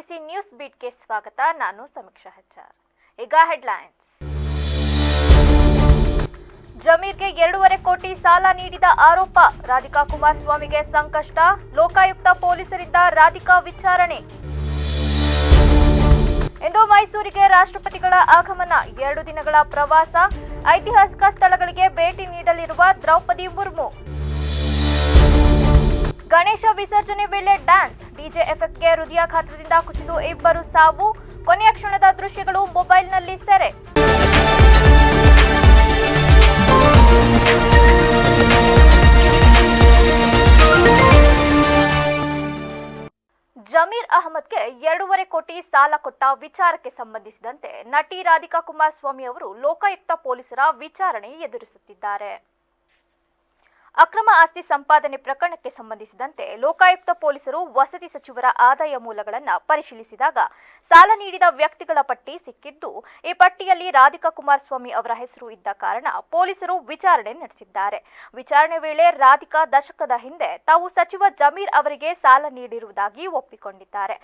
KVC news ಬೀಟ್ಗೆ ಸ್ವಾಗತ. ನಾನು ಸಮೀಕ್ಷಾ ಹಚ್ಚಾರ್. ಈಗ ಹೆಡ್ಲೈನ್ಸ್. ಜಮೀರ್ಗೆ 2.5 ಕೋಟಿ ಸಾಲ ನೀಡಿದ ಆರೋಪ, ರಾಧಿಕಾ ಕುಮಾರಸ್ವಾಮಿಗೆ ಸಂಕಷ್ಟ, ಲೋಕಾಯುಕ್ತ ಪೊಲೀಸರಿಂದ ರಾಧಿಕಾ ವಿಚಾರಣೆ. ಇಂದು ಮೈಸೂರಿಗೆ ರಾಷ್ಟ್ರಪತಿಗಳ ಆಗಮನ, 2 ದಿನಗಳ ಪ್ರವಾಸ, ಐತಿಹಾಸಿಕ ಸ್ಥಳಗಳಿಗೆ ಭೇಟಿ ನೀಡಲಿರುವ ದ್ರೌಪದಿ ಮುರ್ಮು. ಗಣೇಶ ವಿಸರ್ಜನೆ ವೇಳೆ ಡ್ಯಾನ್ಸ್, ಡಿಜೆ ಎಫೆಕ್ಟ್ಗೆ ಹೃದಯಾಘಾತದಿಂದ ಕುಸಿದು 2 ಸಾವು, ಕೊನೆಯ ಕ್ಷಣದ ದೃಶ್ಯಗಳು ಮೊಬೈಲ್ನಲ್ಲಿ ಸೆರೆ. ಜಮೀರ್ ಅಹಮದ್ಗೆ 2.5 ಕೋಟಿ ಸಾಲ ಕೊಟ್ಟ ವಿಚಾರಕ್ಕೆ ಸಂಬಂಧಿಸಿದಂತೆ ನಟಿ ರಾಧಿಕಾ ಕುಮಾರಸ್ವಾಮಿ ಅವರು ಲೋಕಾಯುಕ್ತ ಪೊಲೀಸರ ವಿಚಾರಣೆ ಎದುರಿಸುತ್ತಿದ್ದಾರೆ. ಅಕ್ರಮ ಆಸ್ತಿ ಸಂಪಾದನೆ ಪ್ರಕರಣಕ್ಕೆ ಸಂಬಂಧಿಸಿದಂತೆ ಲೋಕಾಯುಕ್ತ ಪೊಲೀಸರು ವಸತಿ ಸಚಿವರ ಆದಾಯ ಮೂಲಗಳನ್ನು ಪರಿಶೀಲಿಸಿದಾಗ ಸಾಲ ನೀಡಿದ ವ್ಯಕ್ತಿಗಳ ಪಟ್ಟಿ ಸಿಕ್ಕಿದ್ದು, ಈ ಪಟ್ಟಿಯಲ್ಲಿ ರಾಧಿಕಾ ಕುಮಾರಸ್ವಾಮಿ ಅವರ ಹೆಸರು ಇದ್ದ ಕಾರಣ ಪೊಲೀಸರು ವಿಚಾರಣೆ ನಡೆಸಿದ್ದಾರೆ. ವಿಚಾರಣೆ ವೇಳೆ ರಾಧಿಕಾ ದಶಕದ ಹಿಂದೆ ತಾವು ಸಚಿವ ಜಮೀರ್ ಅವರಿಗೆ ಸಾಲ ನೀಡಿರುವುದಾಗಿ ಒಪ್ಪಿಕೊಂಡಿದ್ದಾರೆ.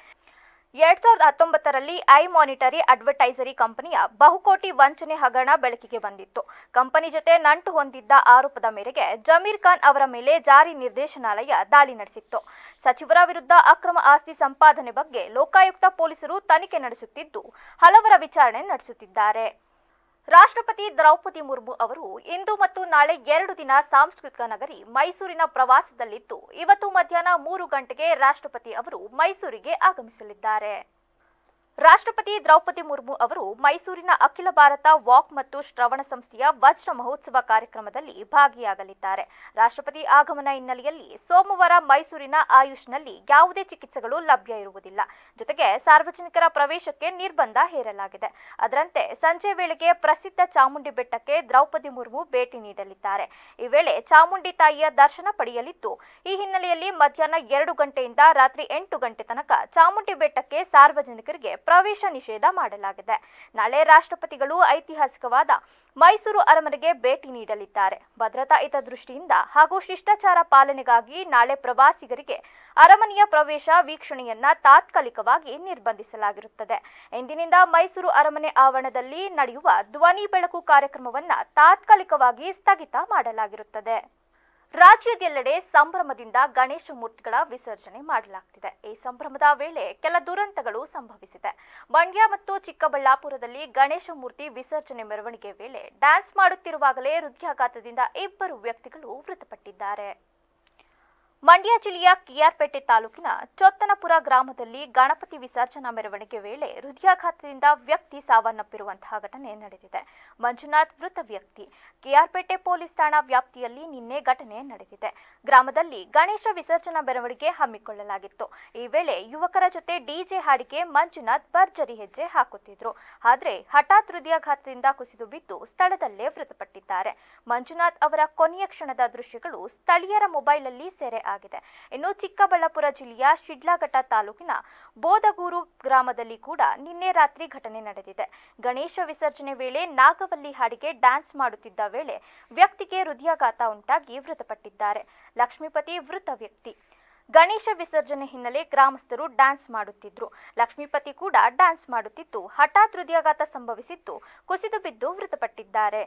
2019ರಲ್ಲಿ ಐ ಮಾನಿಟರಿ ಅಡ್ವರ್ಟೈಸರಿ ಕಂಪನಿಯ ಬಹುಕೋಟಿ ವಂಚನೆ ಹಗರಣ ಬೆಳಕಿಗೆ ಬಂದಿತ್ತು. ಕಂಪನಿ ಜೊತೆ ನಂಟು ಹೊಂದಿದ್ದ ಆರೋಪದ ಮೇರೆಗೆ ಜಮೀರ್ ಖಾನ್ ಅವರ ಮೇಲೆ ಜಾರಿ ನಿರ್ದೇಶನಾಲಯ ದಾಳಿ ನಡೆಸಿತ್ತು. ಸಚಿವರ ವಿರುದ್ಧ ಅಕ್ರಮ ಆಸ್ತಿ ಸಂಪಾದನೆ ಬಗ್ಗೆ ಲೋಕಾಯುಕ್ತ ಪೊಲೀಸರು ತನಿಖೆ ನಡೆಸುತ್ತಿದ್ದು, ಹಲವರ ವಿಚಾರಣೆ ನಡೆಸುತ್ತಿದ್ದಾರೆ. ರಾಷ್ಟ್ರಪತಿ ದ್ರೌಪದಿ ಮುರ್ಮು ಅವರು ಇಂದು ಮತ್ತು ನಾಳೆ 2 ದಿನ ಸಾಂಸ್ಕೃತಿಕ ನಗರಿ ಮೈಸೂರಿನ ಪ್ರವಾಸದಲ್ಲಿದ್ದು, ಇವತ್ತು ಮಧ್ಯಾಹ್ನ 3 ಗಂಟೆಗೆ ರಾಷ್ಟ್ರಪತಿ ಅವರು ಮೈಸೂರಿಗೆ ಆಗಮಿಸಲಿದ್ದಾರೆ. ರಾಷ್ಟ್ರಪತಿ ದ್ರೌಪದಿ ಮುರ್ಮು ಅವರು ಮೈಸೂರಿನ ಅಖಿಲ ಭಾರತ ವಾಕ್ ಮತ್ತು ಶ್ರವಣ ಸಂಸ್ಥೆಯ ವಜ್ರ ಮಹೋತ್ಸವ ಕಾರ್ಯಕ್ರಮದಲ್ಲಿ ಭಾಗಿಯಾಗಲಿದ್ದಾರೆ. ರಾಷ್ಟ್ರಪತಿ ಆಗಮನ ಹಿನ್ನೆಲೆಯಲ್ಲಿ ಸೋಮವಾರ ಮೈಸೂರಿನ ಆಯುಷ್ನಲ್ಲಿ ಯಾವುದೇ ಚಿಕಿತ್ಸೆಗಳು ಲಭ್ಯ ಇರುವುದಿಲ್ಲ. ಜೊತೆಗೆ ಸಾರ್ವಜನಿಕರ ಪ್ರವೇಶಕ್ಕೆ ನಿರ್ಬಂಧ ಹೇರಲಾಗಿದೆ. ಅದರಂತೆ ಸಂಜೆ ವೇಳೆಗೆ ಪ್ರಸಿದ್ಧ ಚಾಮುಂಡಿ ಬೆಟ್ಟಕ್ಕೆ ದ್ರೌಪದಿ ಮುರ್ಮು ಭೇಟಿ ನೀಡಲಿದ್ದಾರೆ. ಈ ವೇಳೆ ಚಾಮುಂಡಿ ತಾಯಿಯ ದರ್ಶನ ಪಡೆಯಲಿದ್ದು, ಈ ಹಿನ್ನೆಲೆಯಲ್ಲಿ ಮಧ್ಯಾಹ್ನ 2 ಗಂಟೆಯಿಂದ ರಾತ್ರಿ 8 ಗಂಟೆ ತನಕ ಚಾಮುಂಡಿ ಬೆಟ್ಟಕ್ಕೆ ಸಾರ್ವಜನಿಕರಿಗೆ ಪ್ರವೇಶ ನಿಷೇಧ ಮಾಡಲಾಗಿದೆ. ನಾಳೆ ರಾಷ್ಟ್ರಪತಿಗಳು ಐತಿಹಾಸಿಕವಾದ ಮೈಸೂರು ಅರಮನೆಗೆ ಭೇಟಿ ನೀಡಲಿದ್ದಾರೆ. ಭದ್ರತಾ ಹಿತದೃಷ್ಟಿಯಿಂದ ಹಾಗೂ ಶಿಷ್ಟಾಚಾರ ಪಾಲನೆಗಾಗಿ ನಾಳೆ ಪ್ರವಾಸಿಗರಿಗೆ ಅರಮನೆಯ ಪ್ರವೇಶ ವೀಕ್ಷಣೆಯನ್ನ ತಾತ್ಕಾಲಿಕವಾಗಿ ನಿರ್ಬಂಧಿಸಲಾಗಿರುತ್ತದೆ. ಇಂದಿನಿಂದ ಮೈಸೂರು ಅರಮನೆ ಆವರಣದಲ್ಲಿ ನಡೆಯುವ ಧ್ವನಿ ಬೆಳಕು ಕಾರ್ಯಕ್ರಮವನ್ನ ತಾತ್ಕಾಲಿಕವಾಗಿ ಸ್ಥಗಿತ ಮಾಡಲಾಗಿರುತ್ತದೆ. ರಾಜ್ಯದೆಲ್ಲೆಡೆ ಸಂಭ್ರಮದಿಂದ ಗಣೇಶ ಮೂರ್ತಿಗಳ ವಿಸರ್ಜನೆ ಮಾಡಲಾಗುತ್ತಿದೆ. ಈ ಸಂಭ್ರಮದ ವೇಳೆ ಕೆಲ ದುರಂತಗಳು ಸಂಭವಿಸಿದೆ. ಮಂಡ್ಯ ಮತ್ತು ಚಿಕ್ಕಬಳ್ಳಾಪುರದಲ್ಲಿ ಗಣೇಶ ಮೂರ್ತಿ ವಿಸರ್ಜನೆ ಮೆರವಣಿಗೆ ವೇಳೆ ಡ್ಯಾನ್ಸ್ ಮಾಡುತ್ತಿರುವಾಗಲೇ ಹೃದಯಾಘಾತದಿಂದ 2 ವ್ಯಕ್ತಿಗಳು ಮೃತಪಟ್ಟಿದ್ದಾರೆ. ಮಂಡ್ಯ ಜಿಲ್ಲೆಯ ಕೆಆರ್ಪೇಟೆ ತಾಲೂಕಿನ ಚೊತ್ತನಪುರ ಗ್ರಾಮದಲ್ಲಿ ಗಣಪತಿ ವಿಸರ್ಜನಾ ಮೆರವಣಿಗೆ ವೇಳೆ ಹೃದಯಾಘಾತದಿಂದ ವ್ಯಕ್ತಿ ಸಾವನ್ನಪ್ಪಿರುವಂತಹ ಘಟನೆ ನಡೆದಿದೆ. ಮಂಜುನಾಥ್ ಮೃತ ವ್ಯಕ್ತಿ. ಕೆಆರ್ಪೇಟೆ ಪೊಲೀಸ್ ಠಾಣಾ ವ್ಯಾಪ್ತಿಯಲ್ಲಿ ನಿನ್ನೆ ಘಟನೆ ನಡೆದಿದೆ. ಗ್ರಾಮದಲ್ಲಿ ಗಣೇಶ ವಿಸರ್ಜನಾ ಮೆರವಣಿಗೆ ಹಮ್ಮಿಕೊಳ್ಳಲಾಗಿತ್ತು. ಈ ವೇಳೆ ಯುವಕರ ಜೊತೆ ಡಿಜೆ ಹಾಡಿಗೆ ಮಂಜುನಾಥ್ ಭರ್ಜರಿ ಹೆಜ್ಜೆ ಹಾಕುತ್ತಿದ್ರು. ಆದರೆ ಹಠಾತ್ ಹೃದಯಾಘಾತದಿಂದ ಕುಸಿದು ಬಿದ್ದು ಸ್ಥಳದಲ್ಲೇ ಮೃತಪಟ್ಟಿದ್ದಾರೆ. ಮಂಜುನಾಥ್ ಅವರ ಕೊನೆಯ ಕ್ಷಣದ ದೃಶ್ಯಗಳು ಸ್ಥಳೀಯರ ಮೊಬೈಲ್ನಲ್ಲಿ ಸೆರೆ ಆಗಿದೆ. ಇನ್ನು ಚಿಕ್ಕಬಳ್ಳಾಪುರ ಜಿಲ್ಲೆಯ ಶಿಡ್ಲಘಟ್ಟ ತಾಲೂಕಿನ ಬೋದಗೂರು ಗ್ರಾಮದಲ್ಲಿ ಕೂಡ ನಿನ್ನೆ ರಾತ್ರಿ ಘಟನೆ ನಡೆದಿದೆ. ಗಣೇಶ ವಿಸರ್ಜನೆ ವೇಳೆ ನಾಗವಲ್ಲಿ ಹಾಡಿಗೆ ಡ್ಯಾನ್ಸ್ ಮಾಡುತ್ತಿದ್ದ ವೇಳೆ ವ್ಯಕ್ತಿಗೆ ಹೃದಯಾಘಾತ ಉಂಟಾಗಿ ಮೃತಪಟ್ಟಿದ್ದಾರೆ. ಲಕ್ಷ್ಮೀಪತಿ ಮೃತ ವ್ಯಕ್ತಿ. ಗಣೇಶ ವಿಸರ್ಜನೆ ಹಿನ್ನೆಲೆ ಗ್ರಾಮಸ್ಥರು ಡ್ಯಾನ್ಸ್ ಮಾಡುತ್ತಿದ್ರು. ಲಕ್ಷ್ಮೀಪತಿ ಕೂಡ ಡ್ಯಾನ್ಸ್ ಮಾಡುತ್ತಿದ್ದು ಹಠಾತ್ ಹೃದಯಾಘಾತ ಸಂಭವಿಸಿದ್ದು ಕುಸಿದು ಬಿದ್ದು ಮೃತಪಟ್ಟಿದ್ದಾರೆ.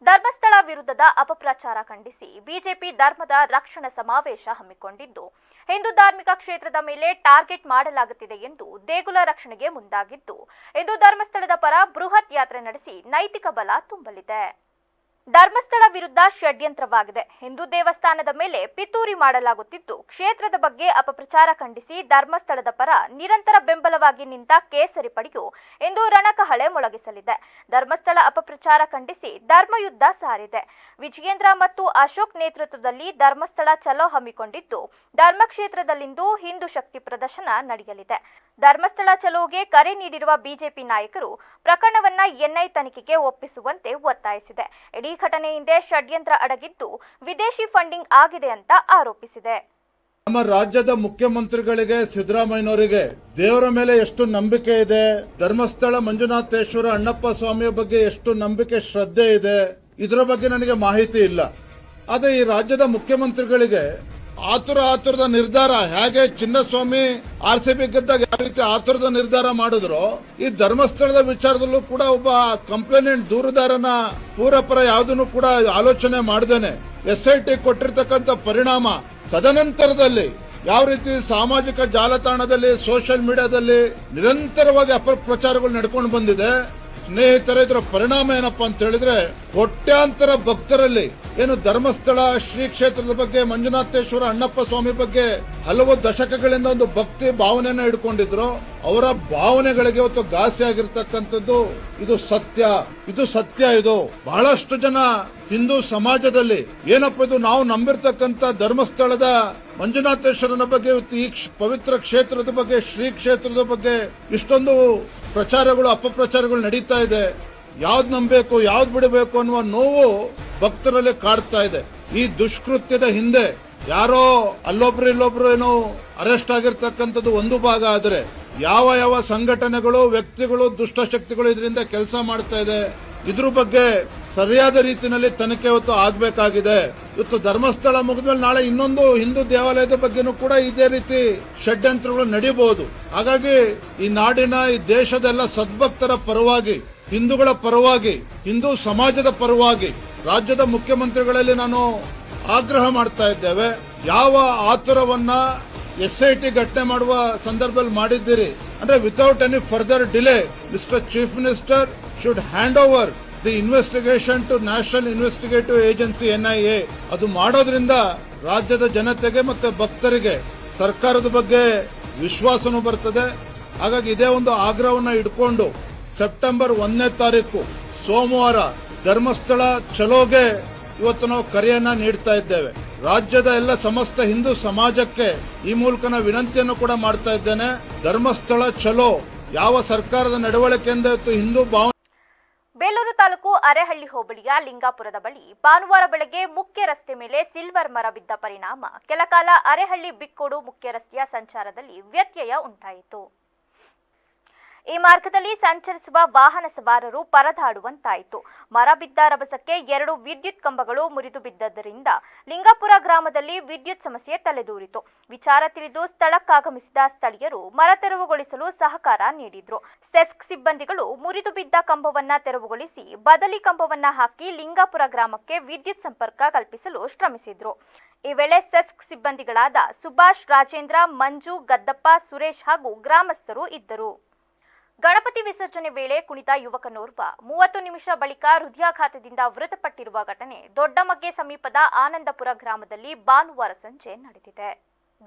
ಧರ್ಮಸ್ಥಳ ವಿರುದ್ಧದ ಅಪಪ್ರಚಾರ ಖಂಡಿಸಿ ಬಿಜೆಪಿ ಧರ್ಮದ ರಕ್ಷಣಾ ಸಮಾವೇಶ ಹಮ್ಮಿಕೊಂಡಿದ್ದು, ಹಿಂದೂ ಧಾರ್ಮಿಕ ಕ್ಷೇತ್ರದ ಮೇಲೆ ಟಾರ್ಗೆಟ್ ಮಾಡಲಾಗುತ್ತಿದೆ ಎಂದು ದೇಗುಲ ರಕ್ಷಣೆಗೆ ಮುಂದಾಗಿದ್ದು, ಇಂದು ಧರ್ಮಸ್ಥಳದ ಪರ ಬೃಹತ್ ಯಾತ್ರೆ ನಡೆಸಿ ನೈತಿಕ ಬಲ ತುಂಬಲಿದೆ. ಧರ್ಮಸ್ಥಳ ವಿರುದ್ಧ ಷಡ್ಯಂತ್ರವಾಗಿದೆ. ಹಿಂದೂ ದೇವಸ್ಥಾನದ ಮೇಲೆ ಪಿತೂರಿ ಮಾಡಲಾಗುತ್ತಿದ್ದು, ಕ್ಷೇತ್ರದ ಬಗ್ಗೆ ಅಪಪ್ರಚಾರ ಖಂಡಿಸಿ ಧರ್ಮಸ್ಥಳದ ಪರ ನಿರಂತರ ಬೆಂಬಲವಾಗಿ ನಿಂತ ಕೇಸರಿ ಪಡೆಯು ಇಂದು ರಣಕಹಳೆ ಮೊಳಗಿಸಲಿದೆ. ಧರ್ಮಸ್ಥಳ ಅಪಪ್ರಚಾರ ಖಂಡಿಸಿ ಧರ್ಮಯುದ್ಧ ಸಾರಿದೆ. ವಿಜಯೇಂದ್ರ ಮತ್ತು ಅಶೋಕ್ ನೇತೃತ್ವದಲ್ಲಿ ಧರ್ಮಸ್ಥಳ ಚಲೋ ಹಮ್ಮಿಕೊಂಡಿದ್ದು, ಧರ್ಮಕ್ಷೇತ್ರದಲ್ಲಿಂದು ಹಿಂದೂ ಶಕ್ತಿ ಪ್ರದರ್ಶನ ನಡೆಯಲಿದೆ. ಧರ್ಮಸ್ಥಳ ಚಲೋಗೆ ಕರೆ ನೀಡಿರುವ ಬಿಜೆಪಿ ನಾಯಕರು ಪ್ರಕರಣವನ್ನ ಎನ್ಐ ತನಿಖೆಗೆ ಒಪ್ಪಿಸುವಂತೆ ಒತ್ತಾಯಿಸಿದೆ. ಇಡೀ ಘಟನೆ ಹಿಂದೆ ಷಡ್ಯಂತ್ರ ಅಡಗಿದ್ದು ವಿದೇಶಿ ಫಂಡಿಂಗ್ ಆಗಿದೆ ಅಂತ ಆರೋಪಿಸಿದೆ. ನಮ್ಮ ರಾಜ್ಯದ ಮುಖ್ಯಮಂತ್ರಿಗಳಿಗೆ ಸಿದ್ದರಾಮಯ್ಯನವರಿಗೆ ದೇವರ ಮೇಲೆ ಎಷ್ಟು ನಂಬಿಕೆ ಇದೆ, ಧರ್ಮಸ್ಥಳ ಮಂಜುನಾಥೇಶ್ವರ ಅಣ್ಣಪ್ಪ ಸ್ವಾಮಿಯ ಬಗ್ಗೆ ಎಷ್ಟು ನಂಬಿಕೆ ಶ್ರದ್ಧೆ ಇದೆ, ಇದರ ಬಗ್ಗೆ ನನಗೆ ಮಾಹಿತಿ ಇಲ್ಲ. ಆದರೆ ಈ ರಾಜ್ಯದ ಮುಖ್ಯಮಂತ್ರಿಗಳಿಗೆ ಆತುರದ ನಿರ್ಧಾರ ಹೇಗೆ ಚಿನ್ನಸ್ವಾಮಿ RCB ಗೆದ್ದಾಗ ಯಾವ ರೀತಿ ಆತುರದ ನಿರ್ಧಾರ ಮಾಡಿದ್ರು, ಈ ಧರ್ಮಸ್ಥಳದ ವಿಚಾರದಲ್ಲೂ ಕೂಡ ಒಬ್ಬ ಕಂಪ್ಲೇನೆಂಟ್ ದೂರುದಾರನ ಪೂರಪರ ಯಾವುದನ್ನು ಕೂಡ ಆಲೋಚನೆ ಮಾಡದೇನೆ SIT ಕೊಟ್ಟಿರ್ತಕ್ಕಂಥ ಪರಿಣಾಮ ತದನಂತರದಲ್ಲಿ ಯಾವ ರೀತಿ ಸಾಮಾಜಿಕ ಜಾಲತಾಣದಲ್ಲಿ ಸೋಷಿಯಲ್ ಮೀಡಿಯಾದಲ್ಲಿ ನಿರಂತರವಾಗಿ ಅಪಪ್ರಚಾರಗಳು ನಡ್ಕೊಂಡು ಬಂದಿದೆ. ಸ್ನೇಹಿತರೆ, ಇದರ ಪರಿಣಾಮ ಏನಪ್ಪಾ ಅಂತ ಹೇಳಿದ್ರೆ ಕೋಟ್ಯಾಂತರ ಭಕ್ತರಲ್ಲಿ ಏನು ಧರ್ಮಸ್ಥಳ ಶ್ರೀ ಕ್ಷೇತ್ರದ ಬಗ್ಗೆ, ಮಂಜುನಾಥೇಶ್ವರ ಅಣ್ಣಪ್ಪ ಸ್ವಾಮಿ ಬಗ್ಗೆ ಹಲವು ದಶಕಗಳಿಂದ ಒಂದು ಭಕ್ತಿ ಭಾವನೆಯನ್ನ ಇಟ್ಕೊಂಡಿದ್ರು, ಅವರ ಭಾವನೆಗಳಿಗೆ ಇವತ್ತು ಘಾಸಿ ಆಗಿರ್ತಕ್ಕಂಥದ್ದು ಇದು ಸತ್ಯ. ಇದು ಬಹಳಷ್ಟು ಜನ ಹಿಂದೂ ಸಮಾಜದಲ್ಲಿ ಏನಪ್ಪ ಇದು ನಾವು ನಂಬಿರ್ತಕ್ಕಂಥ ಧರ್ಮಸ್ಥಳದ ಮಂಜುನಾಥೇಶ್ವರನ ಬಗ್ಗೆ ಇವತ್ತು ಈ ಪವಿತ್ರ ಕ್ಷೇತ್ರದ ಬಗ್ಗೆ, ಶ್ರೀ ಕ್ಷೇತ್ರದ ಬಗ್ಗೆ ಇಷ್ಟೊಂದು ಪ್ರಚಾರಗಳು ಅಪಪ್ರಚಾರಗಳು ನಡೀತಾ ಇದೆ, ಯಾವ್ದು ನಂಬಬೇಕು ಯಾವ್ದು ಬಿಡಬೇಕು ಅನ್ನುವ ನೋವು ಭಕ್ತರಲ್ಲಿ ಕಾಡ್ತಾ ಇದೆ. ಈ ದುಷ್ಕೃತ್ಯದ ಹಿಂದೆ ಯಾರೋ ಅಲ್ಲೊಬ್ರು ಇಲ್ಲೊಬ್ರು ಏನೋ ಅರೆಸ್ಟ್ ಆಗಿರ್ತಕ್ಕಂಥದ್ದು ಒಂದು ಭಾಗ ಆದರೆ ಯಾವ ಸಂಘಟನೆಗಳು, ವ್ಯಕ್ತಿಗಳು, ದುಷ್ಟಶಕ್ತಿಗಳು ಇದರಿಂದ ಕೆಲಸ ಮಾಡ್ತಾ ಇದೆ, ಇದ್ರ ಬಗ್ಗೆ ಸರಿಯಾದ ರೀತಿಯಲ್ಲಿ ತನಿಖೆ ಇವತ್ತು ಆಗ್ಬೇಕಾಗಿದೆ. ಇವತ್ತು ಧರ್ಮಸ್ಥಳ ಮುಗಿದ್ಮೇಲೆ ನಾಳೆ ಇನ್ನೊಂದು ಹಿಂದೂ ದೇವಾಲಯದ ಬಗ್ಗೆನೂ ಕೂಡ ಇದೇ ರೀತಿ ಷಡ್ಯಂತ್ರಗಳು ನಡೀಬಹುದು. ಹಾಗಾಗಿ ಈ ನಾಡಿನ, ಈ ದೇಶದ ಎಲ್ಲ ಸದ್ಭಕ್ತರ ಪರವಾಗಿ, ಹಿಂದೂಗಳ ಪರವಾಗಿ, ಹಿಂದೂ ಸಮಾಜದ ಪರವಾಗಿ ರಾಜ್ಯದ ಮುಖ್ಯಮಂತ್ರಿಗಳಲ್ಲಿ ನಾನು ಆಗ್ರಹ ಮಾಡ್ತಾ ಇದ್ದೇವೆ. ಯಾವ ಆತುರವನ್ನ SIT ಘಟನೆ ಮಾಡುವ ಸಂದರ್ಭದಲ್ಲಿ ಮಾಡಿದ್ದೀರಿ ಅಂದ್ರೆ without any further delay mister chief minister should hand over the investigation to National Investigative Agency NIA. ಅದು ಮಾಡೋದ್ರಿಂದ ರಾಜ್ಯದ ಜನತೆಗೆ ಮತ್ತೆ ಭಕ್ತರಿಗೆ ಸರ್ಕಾರದ ಬಗ್ಗೆ ವಿಶ್ವಾಸನೂ ಬರ್ತದೆ. ಹಾಗಾಗಿ ಇದೇ ಒಂದು ಆಗ್ರಹವನ್ನ ಇಟ್ಕೊಂಡು ಸೆಪ್ಟೆಂಬರ್ 1ನೇ ತಾರೀಕು ಸೋಮವಾರ ಧರ್ಮಸ್ಥಳ ಚಲೋಗೆ ಇವತ್ತು ನಾವು ಕರೆಯನ್ನ ನೀಡ್ತಾ ಇದ್ದೇವೆ. ರಾಜ್ಯದ ಎಲ್ಲ ಸಮಸ್ತ ಹಿಂದೂ ಸಮಾಜಕ್ಕೆ ಈ ಮೂಲಕ ನಾನು ವಿನಂತಿಯನ್ನು ಕೂಡ ಮಾಡ್ತಾ ಇದ್ದೇನೆ. ಧರ್ಮಸ್ಥಳ ಚಲೋ ಯಾವ ಸರ್ಕಾರದ ನಡವಳಿಕೆಯಿಂದ ಹಿಂದೂ ಭಾವನೆ. ಬೇಲೂರು ತಾಲೂಕು ಅರೆಹಳ್ಳಿ ಹೋಬಳಿಯ ಲಿಂಗಾಪುರದ ಬಳಿ ಭಾನುವಾರ ಬೆಳಗ್ಗೆ ಮುಖ್ಯ ರಸ್ತೆ ಮೇಲೆ ಸಿಲ್ವರ್ ಮರ ಬಿದ್ದ ಪರಿಣಾಮ ಕೆಲಕಾಲ ಅರೆಹಳ್ಳಿ ಬಿಕ್ಕೋಡು ಮುಖ್ಯ ರಸ್ತೆಯ ಸಂಚಾರದಲ್ಲಿ ವ್ಯತ್ಯಯ ಉಂಟಾಯಿತು. ಈ ಮಾರ್ಗದಲ್ಲಿ ಸಂಚರಿಸುವ ವಾಹನ ಸವಾರರು ಪರದಾಡುವಂತಾಯಿತು. ಮರ ಬಿದ್ದ ರಭಸಕ್ಕೆ 2 ವಿದ್ಯುತ್ ಕಂಬಗಳು ಮುರಿದು ಬಿದ್ದದ್ದರಿಂದ ಲಿಂಗಾಪುರ ಗ್ರಾಮದಲ್ಲಿ ವಿದ್ಯುತ್ ಸಮಸ್ಯೆ ತಲೆದೂರಿತು. ವಿಚಾರ ತಿಳಿದು ಸ್ಥಳಕ್ಕಾಗಮಿಸಿದ ಸ್ಥಳೀಯರು ಮರ ತೆರವುಗೊಳಿಸಲು ಸಹಕಾರ ನೀಡಿದ್ರು. ಸೆಸ್ಕ್ ಸಿಬ್ಬಂದಿಗಳು ಮುರಿದು ಬಿದ್ದ ಕಂಬವನ್ನ ತೆರವುಗೊಳಿಸಿ ಬದಲಿ ಕಂಬವನ್ನ ಹಾಕಿ ಲಿಂಗಾಪುರ ಗ್ರಾಮಕ್ಕೆ ವಿದ್ಯುತ್ ಸಂಪರ್ಕ ಕಲ್ಪಿಸಲು ಶ್ರಮಿಸಿದ್ರು. ಈ ವೇಳೆ ಸೆಸ್ಕ್ ಸಿಬ್ಬಂದಿಗಳಾದ ಸುಭಾಷ್, ರಾಜೇಂದ್ರ, ಮಂಜು, ಗದ್ದಪ್ಪ, ಸುರೇಶ್ ಹಾಗೂ ಗ್ರಾಮಸ್ಥರು ಇದ್ದರು. ಗಣಪತಿ ವಿಸರ್ಜನೆ ವೇಳೆ ಕುಣಿತ ಯುವಕನೋರ್ವ 30 ನಿಮಿಷ ಬಳಿಕ ಹೃದಯಾಘಾತದಿಂದ ಮೃತಪಟ್ಟಿರುವ ಘಟನೆ ದೊಡ್ಡಮಗ್ಗೆ ಸಮೀಪದ ಆನಂದಪುರ ಗ್ರಾಮದಲ್ಲಿ ಭಾನುವಾರ ಸಂಜೆ ನಡೆದಿದೆ.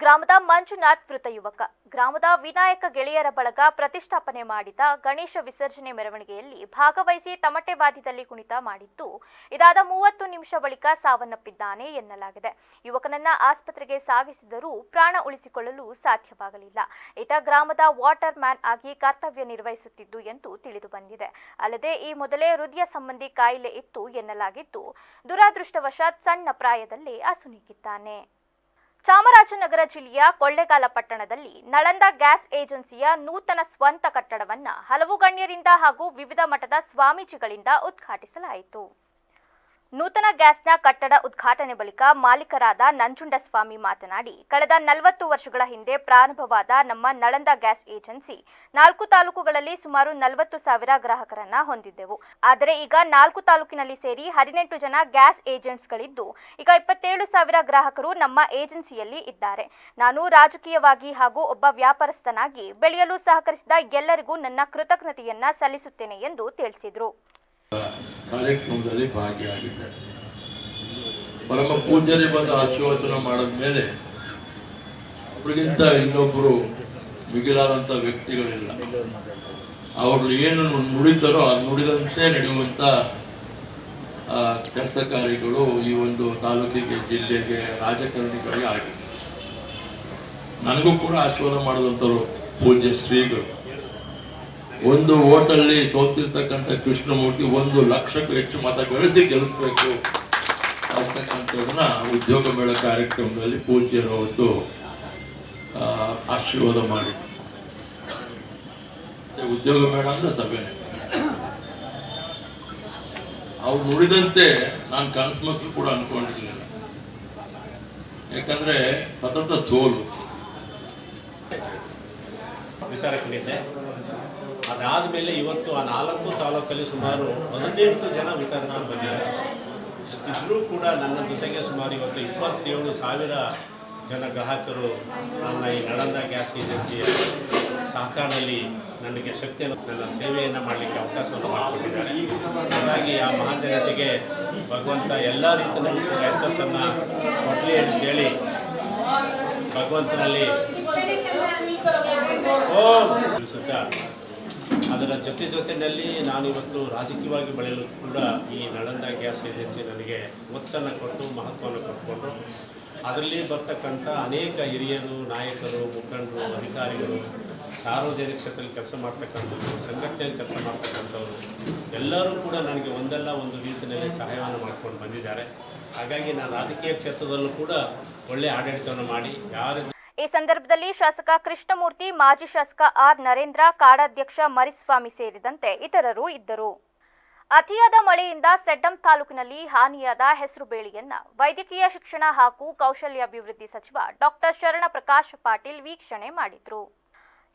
ಗ್ರಾಮದ ಮಂಜುನಾಥ್ ಮೃತ ಯುವಕ. ಗ್ರಾಮದ ವಿನಾಯಕ ಗೆಳೆಯರ ಬಳಗ ಪ್ರತಿಷ್ಠಾಪನೆ ಮಾಡಿದ ಗಣೇಶ ವಿಸರ್ಜನೆ ಮೆರವಣಿಗೆಯಲ್ಲಿ ಭಾಗವಹಿಸಿ ತಮಟೆ ವಾದ್ಯದಲ್ಲಿ ಕುಣಿತ ಮಾಡಿದ್ದು, ಇದಾದ 30 ನಿಮಿಷ ಬಳಿಕ ಸಾವನ್ನಪ್ಪಿದ್ದಾನೆ ಎನ್ನಲಾಗಿದೆ. ಯುವಕನನ್ನ ಆಸ್ಪತ್ರೆಗೆ ಸಾಗಿಸಿದರೂ ಪ್ರಾಣ ಉಳಿಸಿಕೊಳ್ಳಲು ಸಾಧ್ಯವಾಗಲಿಲ್ಲ. ಈತ ಗ್ರಾಮದ ವಾಟರ್ ಮ್ಯಾನ್ ಆಗಿ ಕರ್ತವ್ಯ ನಿರ್ವಹಿಸುತ್ತಿದ್ದು ಎಂದು ತಿಳಿದು ಬಂದಿದೆ. ಅಲ್ಲದೆ ಈ ಮೊದಲೇ ಹೃದಯ ಸಂಬಂಧಿ ಕಾಯಿಲೆ ಇತ್ತು ಎನ್ನಲಾಗಿದ್ದು, ದುರಾದೃಷ್ಟವಶಾತ್ ಸಣ್ಣ ಪ್ರಾಯದಲ್ಲೇ ಅಸುನೀಗಿದ್ದಾನೆ. ಚಾಮರಾಜನಗರ ಜಿಲ್ಲೆಯ ಕೊಳ್ಳೇಗಾಲ ಪಟ್ಟಣದಲ್ಲಿ ನಳಂದ ಗ್ಯಾಸ್ ಏಜೆನ್ಸಿಯ ನೂತನ ಸ್ವಂತ ಕಟ್ಟಡವನ್ನು ಹಲವು ಗಣ್ಯರಿಂದ ಹಾಗೂ ವಿವಿಧ ಮಠದ ಸ್ವಾಮೀಜಿಗಳಿಂದ ಉದ್ಘಾಟಿಸಲಾಯಿತು. ನೂತನ ಗ್ಯಾಸ್ನ ಕಟ್ಟಡ ಉದ್ಘಾಟನೆ ಬಳಿಕ ಮಾಲೀಕರಾದ ನಂಜುಂಡಸ್ವಾಮಿ ಮಾತನಾಡಿ, ಕಳೆದ 40 ವರ್ಷಗಳ ಹಿಂದೆ ಪ್ರಾರಂಭವಾದ ನಮ್ಮ ನಳಂದ ಗ್ಯಾಸ್ ಏಜೆನ್ಸಿ 4 ತಾಲೂಕುಗಳಲ್ಲಿ ಸುಮಾರು 40,000 ಗ್ರಾಹಕರನ್ನ ಹೊಂದಿದ್ದೆವು. ಆದರೆ ಈಗ 4 ತಾಲೂಕಿನಲ್ಲಿ ಸೇರಿ 18 ಜನ ಗ್ಯಾಸ್ ಏಜೆಂಟ್ಸ್ಗಳಿದ್ದು, ಈಗ 27,000 ಗ್ರಾಹಕರು ನಮ್ಮ ಏಜೆನ್ಸಿಯಲ್ಲಿ ಇದ್ದಾರೆ. ನಾನು ರಾಜಕೀಯವಾಗಿ ಹಾಗೂ ಒಬ್ಬ ವ್ಯಾಪಾರಸ್ಥನಾಗಿ ಬೆಳೆಯಲು ಸಹಕರಿಸಿದ ಎಲ್ಲರಿಗೂ ನನ್ನ ಕೃತಜ್ಞತೆಯನ್ನ ಸಲ್ಲಿಸುತ್ತೇನೆ ಎಂದು ತಿಳಿಸಿದರು. ಕಾರ್ಯಕ್ರಮದಲ್ಲಿ ಭಾಗಿಯಾಗಿದ್ದಾರೆ. ಪರಮ ಪೂಜ್ಯರೇ ಬಂದು ಆಶೀರ್ವಚನ ಮಾಡಿದ ಮೇಲೆ ಅವರಿಗಿಂತ ಇನ್ನೊಬ್ಬರು ಮಿಗಿಲಾದಂಥ ವ್ಯಕ್ತಿಗಳಿಲ್ಲ. ಅವರು ಏನು ನುಡಿತಾರೋ ಆ ನುಡಿದಂತೆ ನಡೆಯುವಂಥ ಕೆಲಸ ಕಾರ್ಯಗಳು ಈ ಒಂದು ತಾಲೂಕಿಗೆ, ಜಿಲ್ಲೆಗೆ, ರಾಜಕಾರಣಿಗಳಿಗೆ ಆಗಿದೆ. ನನಗೂ ಕೂಡ ಆಶೀರ್ವಾದ ಮಾಡಿದಂಥವ್ರು ಪೂಜ್ಯ ಶ್ರೀಗಳು. ಒಂದು ಓಟಲ್ಲಿ ಸೋತಿರ್ತಕ್ಕಂಥ ಕೃಷ್ಣಮೂರ್ತಿ 1 ಲಕ್ಷಕ್ಕೂ ಹೆಚ್ಚು ಮತ ಗಳಿಸಿ ಗೆಲ್ಲಿಸಬೇಕು ಅಂತಕ್ಕಂಥದನ್ನ ಉದ್ಯೋಗ ಮೇಳ ಕಾರ್ಯಕ್ರಮದಲ್ಲಿ ಪೂಜ್ಯರು ಅವತ್ತು ಆಶೀರ್ವಾದ ಮಾಡಿ. ಉದ್ಯೋಗ ಮೇಳ ಅಂದ್ರೆ ಸಭೆನೆ. ಅವ್ರು ನುಡಿದಂತೆ ನಾನು ಕನಸು ಮನಸ್ಸು ಕೂಡ ಅನ್ಕೊಂಡಿರ್ಲಿಲ್ಲ. ಯಾಕಂದ್ರೆ ಸತತ ಸೋಲು. ವಿತರಕನಿದ್ದೆ. ಅದಾದ ಮೇಲೆ ಇವತ್ತು ಆ 4 ತಾಲೂಕಲ್ಲಿ ಸುಮಾರು 18 ಜನ ವಿತರಕರು ಬಂದಿದ್ದಾರೆ. ಇದ್ರೂ ಕೂಡ ನನ್ನ ಜೊತೆಗೆ ಸುಮಾರು ಇವತ್ತು 27,000 ಜನ ಗ್ರಾಹಕರು ನನ್ನ ಈ ನಳಂದ ಗ್ಯಾಸ್ ಏಜೆನ್ಸಿಯ ಸಹಕಾರದಲ್ಲಿ ನನಗೆ ಶಕ್ತಿಯನ್ನು ನನ್ನ ಸೇವೆಯನ್ನು ಮಾಡಲಿಕ್ಕೆ ಅವಕಾಶವನ್ನು ಮಾಡಿಕೊಟ್ಟಿದ್ದಾರೆ. ಹಾಗಾಗಿ ಆ ಮಹಾಜನತೆಗೆ ಭಗವಂತ ಎಲ್ಲ ರೀತಿಯಲ್ಲೂ ಕೂಡ ಯಶಸ್ಸನ್ನು ಕೊಡಲಿ ಅಂತೇಳಿ ಭಗವಂತನಲ್ಲಿ ತಿಳಿಸುತ್ತಾ, ಅದರ ಜೊತೆಯಲ್ಲಿ ನಾನಿವತ್ತು ರಾಜಕೀಯವಾಗಿ ಬೆಳೆಯಲು ಕೂಡ ಈ ನಳಂದ ಗ್ಯಾಸ್ ಏಜೆನ್ಸಿ ನನಗೆ ಒತ್ತನ್ನು ಕೊಟ್ಟು ಮಹತ್ವವನ್ನು ಕೊಟ್ಕೊಂಡು ಅದರಲ್ಲಿ ಬರ್ತಕ್ಕಂಥ ಅನೇಕ ಹಿರಿಯರು, ನಾಯಕರು, ಮುಖಂಡರು, ಅಧಿಕಾರಿಗಳು, ಸಾರ್ವಜನಿಕ ಕ್ಷೇತ್ರದಲ್ಲಿ ಕೆಲಸ ಮಾಡ್ತಕ್ಕಂಥವ್ರು, ಸಂಘಟನೆಯಲ್ಲಿ ಕೆಲಸ ಮಾಡ್ತಕ್ಕಂಥವ್ರು ಎಲ್ಲರೂ ಕೂಡ ನನಗೆ ಒಂದಲ್ಲ ಒಂದು ರೀತಿಯಲ್ಲಿ ಸಹಾಯವನ್ನು ಮಾಡ್ಕೊಂಡು ಬಂದಿದ್ದಾರೆ. ಹಾಗಾಗಿ ನಾನು ರಾಜಕೀಯ ಕ್ಷೇತ್ರದಲ್ಲೂ ಕೂಡ ಒಳ್ಳೆಯ ಆಡಳಿತವನ್ನು ಮಾಡಿ ಈ ಸಂದರ್ಭದಲ್ಲಿ ಶಾಸಕ ಕೃಷ್ಣಮೂರ್ತಿ, ಮಾಜಿ ಶಾಸಕ ಆರ್ ನರೇಂದ್ರ, ಕಾಡಾಧ್ಯಕ್ಷ ಮರಿಸ್ವಾಮಿ ಸೇರಿದಂತೆ ಇತರರು ಇದ್ದರು. ಅತಿಯಾದ ಮಳೆಯಿಂದ ಸೆಡ್ಡಂ ತಾಲೂಕಿನಲ್ಲಿ ಹಾನಿಯಾದ ಹೆಸರುಬೇಳೆಯನ್ನ ವೈದ್ಯಕೀಯ ಶಿಕ್ಷಣ ಹಾಗೂ ಕೌಶಲ್ಯಾಭಿವೃದ್ಧಿ ಸಚಿವ ಡಾಕ್ಟರ್ ಶರಣಪ್ರಕಾಶ್ ಪಾಟೀಲ್ ವೀಕ್ಷಣೆ ಮಾಡಿದರು.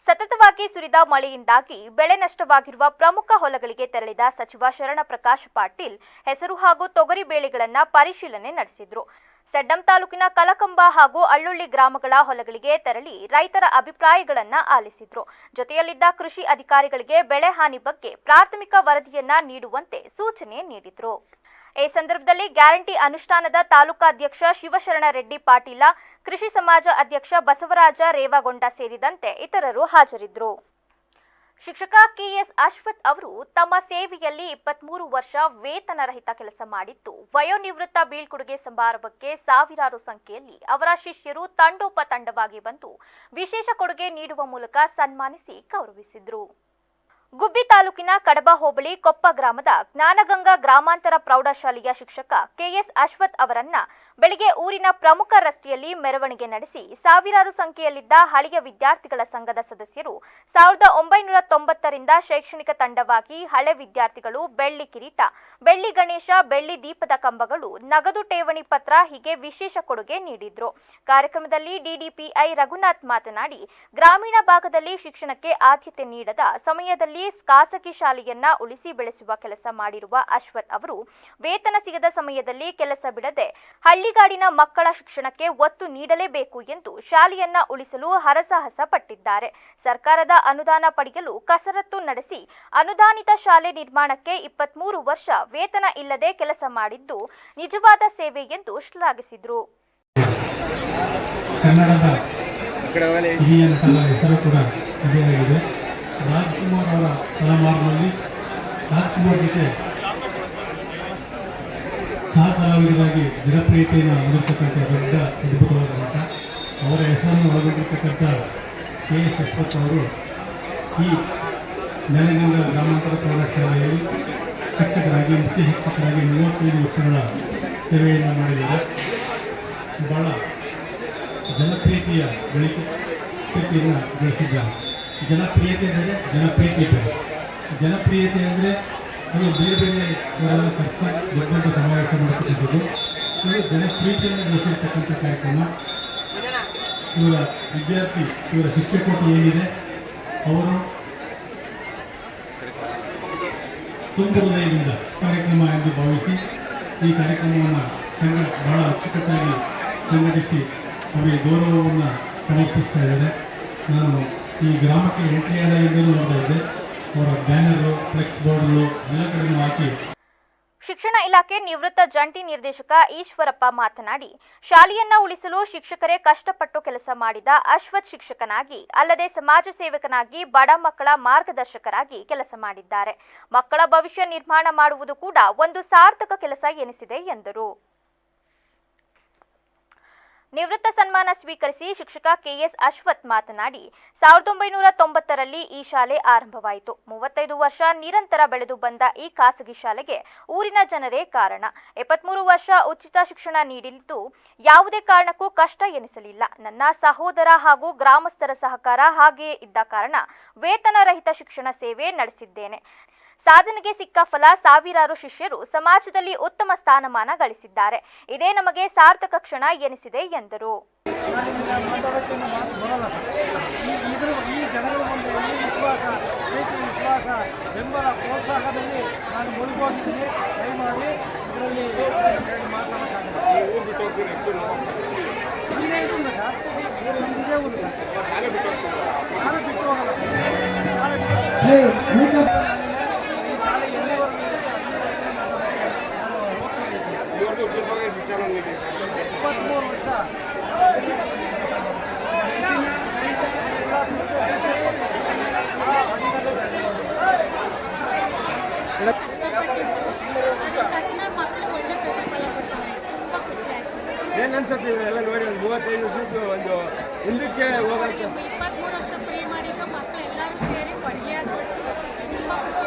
ಸತತವಾಗಿ ಸುರಿದ ಮಳೆಯಿಂದಾಗಿ ಬೆಳೆ ನಷ್ಟವಾಗಿರುವ ಪ್ರಮುಖ ಹೊಲಗಳಿಗೆ ತೆರಳಿದ ಸಚಿವ ಶರಣಪ್ರಕಾಶ್ ಪಾಟೀಲ್ ಹೆಸರು ಹಾಗೂ ತೊಗರಿ ಬೇಳೆಗಳನ್ನು ಪರಿಶೀಲನೆ ನಡೆಸಿದರು. ಸೆಡ್ಡಂ ತಾಲೂಕಿನ ಕಲಕಂಬ ಹಾಗೂ ಅಳ್ಳುಳ್ಳಿ ಗ್ರಾಮಗಳ ಹೊಲಗಳಿಗೆ ತೆರಳಿ ರೈತರ ಅಭಿಪ್ರಾಯಗಳನ್ನು ಆಲಿಸಿದ್ರು. ಜೊತೆಯಲ್ಲಿದ್ದ ಕೃಷಿ ಅಧಿಕಾರಿಗಳಿಗೆ ಬೆಳೆ ಹಾನಿ ಬಗ್ಗೆ ಪ್ರಾಥಮಿಕ ವರದಿಯನ್ನ ನೀಡುವಂತೆ ಸೂಚನೆ ನೀಡಿದ್ರು. ಈ ಸಂದರ್ಭದಲ್ಲಿ ಗ್ಯಾರಂಟಿ ಅನುಷ್ಠಾನದ ತಾಲೂಕಾಧ್ಯಕ್ಷ ಶಿವಶರಣ ರೆಡ್ಡಿ ಪಾಟೀಲ, ಕೃಷಿ ಸಮಾಜ ಅಧ್ಯಕ್ಷ ಬಸವರಾಜ ರೇವಗೊಂಡ ಸೇರಿದಂತೆ ಇತರರು ಹಾಜರಿದ್ದರು. ಶಿಕ್ಷಕ ಕೆಎಸ್ ಅಶ್ವಥ್ ಅವರು ತಮ್ಮ ಸೇವೆಯಲ್ಲಿ 23 ವರ್ಷ ವೇತನ ರಹಿತ ಕೆಲಸ ಮಾಡಿದ್ದು, ವಯೋನಿವೃತ್ತ ಬೀಳ್ಕೊಡುಗೆ ಸಮಾರಂಭಕ್ಕೆ ಸಾವಿರಾರು ಸಂಖ್ಯೆಯಲ್ಲಿ ಅವರ ಶಿಷ್ಯರು ತಂಡೋಪತಂಡವಾಗಿ ಬಂದು ವಿಶೇಷ ಕೊಡುಗೆ ನೀಡುವ ಮೂಲಕ ಸನ್ಮಾನಿಸಿ ಗೌರವಿಸಿದರು. ಗುಬ್ಬಿ ತಾಲೂಕಿನ ಕಡಬ ಹೋಬಳಿ ಕೊಪ್ಪ ಗ್ರಾಮದ ಜ್ಞಾನಗಂಗಾ ಗ್ರಾಮಾಂತರ ಪ್ರೌಢಶಾಲೆಯ ಶಿಕ್ಷಕ ಕೆಎಸ್ ಅಶ್ವಥ್ ಅವರನ್ನ ಬೆಳಗ್ಗೆ ಊರಿನ ಪ್ರಮುಖ ರಸ್ತೆಯಲ್ಲಿ ಮೆರವಣಿಗೆ ನಡೆಸಿ ಸಾವಿರಾರು ಸಂಖ್ಯೆಯಲ್ಲಿದ್ದ ಹಳೆಯ ವಿದ್ಯಾರ್ಥಿಗಳ ಸಂಘದ ಸದಸ್ಯರು 1990ರಿಂದ ಶೈಕ್ಷಣಿಕ ತಂಡವಾಗಿ ಹಳೆ ವಿದ್ಯಾರ್ಥಿಗಳು ಬೆಳ್ಳಿ ಕಿರೀಟ, ಬೆಳ್ಳಿ ಗಣೇಶ, ಬೆಳ್ಳಿ ದೀಪದ ಕಂಬಗಳು, ನಗದು ಠೇವಣಿ ಪತ್ರ ಹೀಗೆ ವಿಶೇಷ ಕೊಡುಗೆ ನೀಡಿದ್ರು. ಕಾರ್ಯಕ್ರಮದಲ್ಲಿ ಡಿಡಿಪಿಐ ರಘುನಾಥ್ ಮಾತನಾಡಿ, ಗ್ರಾಮೀಣ ಭಾಗದಲ್ಲಿ ಶಿಕ್ಷಣಕ್ಕೆ ಆದ್ಯತೆ ನೀಡದ ಸಮಯದಲ್ಲಿ ಖಾಸಗಿ ಶಾಲೆಯನ್ನ ಉಳಿಸಿ ಬೆಳೆಸುವ ಕೆಲಸ ಮಾಡಿರುವ ಅಶ್ವಥ್ ಅವರು ವೇತನ ಸಿಗದ ಸಮಯದಲ್ಲಿ ಕೆಲಸ ಬಿಡದೆ ಹಳ್ಳಿಗಾಡಿನ ಮಕ್ಕಳ ಶಿಕ್ಷಣಕ್ಕೆ ಒತ್ತು ನೀಡಲೇಬೇಕು ಎಂದು ಶಾಲೆಯನ್ನ ಉಳಿಸಲು ಹರಸಾಹಸ ಪಟ್ಟಿದ್ದಾರೆ. ಸರ್ಕಾರದ ಅನುದಾನ ಪಡೆಯಲು ಕಸರತ್ತು ನಡೆಸಿ ಅನುದಾನಿತ ಶಾಲೆ ನಿರ್ಮಾಣಕ್ಕೆ 23 ವರ್ಷ ವೇತನ ಇಲ್ಲದೆ ಕೆಲಸ ಮಾಡಿದ್ದು ನಿಜವಾದ ಸೇವೆ ಎಂದು ಶ್ಲಾಘಿಸಿದರು. ರಾಜ್ಕುಮಾರ್ ಅವರ ತಲೆಮಾರಿನಲ್ಲಿ ರಾಜ್ಕುಮಾರ್ ಜೊತೆ ಸಹ ಕಲಾವಿದರಾಗಿ ಜನಪ್ರಿಯತೆಯನ್ನು ಹೊಂದಿರತಕ್ಕಂಥ ದೊಡ್ಡ ಅದ್ಭುತವಾದಂಥ ಅವರ ಹೆಸರನ್ನು ಒಳಗೊಂಡಿರ್ತಕ್ಕಂಥ ಕೆಎಸ್ ಅಶ್ವಥ್ ಅವರು ಈ ಜ್ಞಾನಗಂಗಾ ಗ್ರಾಮಾಂತರ ಪ್ರೌಢಶಾಲೆಯಲ್ಲಿ ಶಿಕ್ಷಕರಾಗಿ, ಮುಖ್ಯ ಶಿಕ್ಷಕರಾಗಿ 35 ವರ್ಷಗಳ ಸೇವೆಯನ್ನು ಮಾಡಿದ್ದಾರೆ. ಭಾಳ ಜನಪ್ರಿಯತೆಯ ಪ್ರೀತಿಯನ್ನು ಗಳಿಸಿದ್ದಾರೆ. ಜನಪ್ರಿಯತೆ ಅಂದರೆ ಜನಪ್ರಿಯತೆ ಬೇರೆ. ಜನಪ್ರಿಯತೆ ಅಂದರೆ ಅದು ಬೇರೆ ಬೇರೆ ಅವರನ್ನು ಕರೆಸಿ ದೊಡ್ಡ ದೊಡ್ಡ ಸಮಾವೇಶ ಮಾಡತಕ್ಕಂಥದ್ದು. ಇದು ಜನಪ್ರಿಯತೆಯನ್ನು ಗಳಿಸಿರ್ತಕ್ಕಂಥ ಕಾರ್ಯಕ್ರಮ. ಇವರ ವಿದ್ಯಾರ್ಥಿ, ಇವರ ಶಿಕ್ಷಕೋಟಿ ಏನಿದೆ ಅವರು ತುಂಬ ಹೃದಯದಿಂದ ಕಾರ್ಯಕ್ರಮ ಎಂದು ಭಾವಿಸಿ ಈ ಕಾರ್ಯಕ್ರಮವನ್ನು ಬಹಳ ಅಚ್ಚುಕಟ್ಟಾಗಿ ಸಂಘಟಿಸಿ ಅವರಿಗೆ ಗೌರವವನ್ನು ಸಮರ್ಪಿಸ್ತಾ ಇದ್ದಾರೆ. ನಾನು ಈ ಗ್ರಾಮಕ್ಕೆ ಎಂಟ್ರಿಯಾದಾಗಿಂದಲೂ ನೋಡ್ತಾ ಇದ್ದೆ. ಅವರ ಬ್ಯಾನರು, ಫ್ಲೆಕ್ಸ್ ಬೋರ್ಡ್ಗಳು ಎಲ್ಲ ಕಡೆಯೂ ಹಾಕಿ. ಶಿಕ್ಷಣ ಇಲಾಖೆ ನಿವೃತ್ತ ಜಂಟಿ ನಿರ್ದೇಶಕ ಈಶ್ವರಪ್ಪ ಮಾತನಾಡಿ, ಶಾಲೆಯನ್ನ ಉಳಿಸಲು ಶಿಕ್ಷಕರೇ ಕಷ್ಟಪಟ್ಟು ಕೆಲಸ ಮಾಡಿದ ಅಶ್ವಥ್ ಶಿಕ್ಷಕನಾಗಿ ಅಲ್ಲದೆ ಸಮಾಜ ಸೇವಕನಾಗಿ ಬಡ ಮಕ್ಕಳ ಮಾರ್ಗದರ್ಶಕರಾಗಿ ಕೆಲಸ ಮಾಡಿದ್ದಾರೆ. ಮಕ್ಕಳ ಭವಿಷ್ಯ ನಿರ್ಮಾಣ ಮಾಡುವುದು ಕೂಡ ಒಂದು ಸಾರ್ಥಕ ಕೆಲಸ ಎನಿಸಿದೆ ಎಂದರು. ನಿವೃತ್ತ ಸನ್ಮಾನ ಸ್ವೀಕರಿಸಿ ಶಿಕ್ಷಕ ಕೆಎಸ್ ಅಶ್ವಥ್ ಮಾತನಾಡಿ, 1990ರಲ್ಲಿ ಈ ಶಾಲೆ ಆರಂಭವಾಯಿತು. 35 ವರ್ಷ ನಿರಂತರ ಬೆಳೆದು ಬಂದ ಈ ಖಾಸಗಿ ಶಾಲೆಗೆ ಊರಿನ ಜನರೇ ಕಾರಣ. 73 ವರ್ಷ ಉಚಿತ ಶಿಕ್ಷಣ ನೀಡಿದ್ದು ಯಾವುದೇ ಕಾರಣಕ್ಕೂ ಕಷ್ಟ ಎನಿಸಲಿಲ್ಲ. ನನ್ನ ಸಹೋದರ ಹಾಗೂ ಗ್ರಾಮಸ್ಥರ ಸಹಕಾರ ಹಾಗೆಯೇ ಇದ್ದ ಕಾರಣ ವೇತನ ರಹಿತ ಶಿಕ್ಷಣ ಸೇವೆ ನಡೆಸಿದ್ದೇನೆ. ಸಾಧನೆಗೆ ಸಿಕ್ಕ ಫಲ ಸಾವಿರಾರು ಶಿಷ್ಯರು ಸಮಾಜದಲ್ಲಿ ಉತ್ತಮ ಸ್ಥಾನಮಾನ ಗಳಿಸಿದ್ದಾರೆ. ಇದೇ ನಮಗೆ ಸಾರ್ಥಕ ಕ್ಷಣ ಎನಿಸಿದೆ ಎಂದರು. ಈ ಜನಗಳ ಮುಂದೆ ಈ ವಿಶ್ವಾಸ, ಪ್ರೀತಿ, ವಿಶ್ವಾಸ, ಬೆಂಬಲ, ಪ್ರೋತ್ಸಾಹದಲ್ಲಿ ನಾನು ಮುಳುಗೋಗಿದ್ದೀನಿ. ದಯಮಾಡಿ ಇದರಲ್ಲಿ ಮಾತಾಡೋಕ್ಕಾಗಲ್ಲ. ಇಲ್ಲೇ ಇರ್ತೀನಿ ಸರ್, ಇದೇ ಊರು ಸರ್. ಶಾಲೆ ಬಿಟ್ಟು ಹೋಗಲ್ಲ ಸರ್. ಈ ಶಾಲೆ ಎಲ್ಲಿವರೆಗೂ 23 ವರ್ಷ ಏನು ಅನ್ಸುತ್ತೆ ಇವೆಲ್ಲ ನೋಡಿ? ಒಂದು 35 ವರ್ಷದ್ದು ಒಂದು ಹಿಂದಕ್ಕೆ ಹೋಗೋಕ್ಕೆ 23 ವರ್ಷ ಫ್ರೀ ಮಾಡಿದ್ದು ಮಕ್ಕಳು ಎಲ್ಲರೂ ಸೇರಿ ಕೊಡುಗೆ ತುಂಬ ಖುಷಿ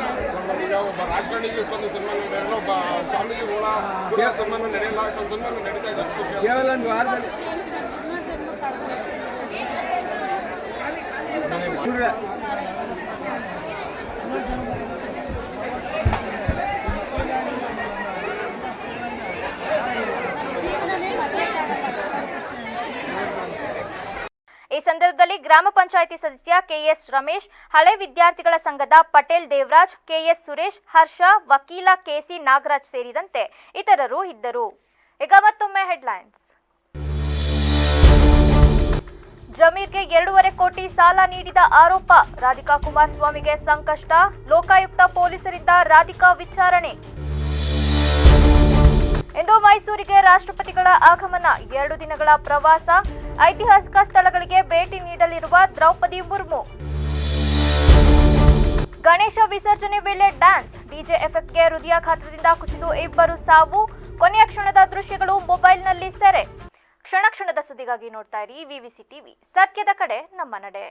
ಒಬ್ಬ ರಾಜಕಾರಣಿಗೆ ಇಷ್ಟೊಂದು ಸನ್ಮಾನ ನಡೆಯಲ್ಲ, ಒಬ್ಬ ಸ್ವಾಮಿಗೆ ಕೂಡ ಸನ್ಮಾನ ನಡೆಯಲ್ಲ, ಇಷ್ಟೊಂದು ಸನ್ಮಾನ ನಡೀತಾ ಇದೆ. ಕೇವಲ ಒಂದು ವಾರದಲ್ಲಿ ಈ ಸಂದರ್ಭದಲ್ಲಿ ಗ್ರಾಮ ಪಂಚಾಯಿತಿ ಸದಸ್ಯ ಕೆಎಸ್ ರಮೇಶ್, ಹಳೆ ವಿದ್ಯಾರ್ಥಿಗಳ ಸಂಘದ ಪಟೇಲ್ ದೇವರಾಜ್, ಕೆಎಸ್ ಸುರೇಶ್, ಹರ್ಷ, ವಕೀಲ ಕೆಸಿ ನಾಗರಾಜ್ ಸೇರಿದಂತೆ ಇತರರು ಇದ್ದರು. ಈಗ ಮತ್ತೊಮ್ಮೆ ಹೆಡ್ಲೈನ್ಸ್. ಜಮೀರ್ಗೆ 2.5 ಕೋಟಿ ಸಾಲ ನೀಡಿದ ಆರೋಪ, ರಾಧಿಕಾ ಕುಮಾರಸ್ವಾಮಿಗೆ ಸಂಕಷ್ಟ, ಲೋಕಾಯುಕ್ತ ಪೊಲೀಸರಿಂದ ರಾಧಿಕಾ ವಿಚಾರಣೆ. ಇಂದು ಮೈಸೂರಿಗೆ ರಾಷ್ಟ್ರಪತಿಗಳ ಆಗಮನ, 2 ದಿನಗಳ ಪ್ರವಾಸ, ಐತಿಹಾಸಿಕ ಸ್ಥಳಗಳಿಗೆ ಭೇಟಿ ನೀಡಲಿರುವ ದ್ರೌಪದಿ ಮುರ್ಮು. ಗಣೇಶ ವಿಸರ್ಜನೆ ವೇಳೆ ಡ್ಯಾನ್ಸ್, ಡಿಜೆ ಎಫೆಕ್ಟ್ಗೆ ಹೃದಯಾಘಾತದಿಂದ ಕುಸಿದು 2 ಸಾವು, ಕೊನೆಯ ಕ್ಷಣದ ದೃಶ್ಯಗಳು ಮೊಬೈಲ್ನಲ್ಲಿ ಸೆರೆ. ಕ್ಷಣ ಕ್ಷಣದ ಸುದ್ದಿಗಾಗಿ ನೋಡ್ತಾ ಇರಿ ವಿವಿಸಿ ಟಿವಿ, ಸತ್ಯದ ಕಡೆ ನಮ್ಮ ನಡೆ.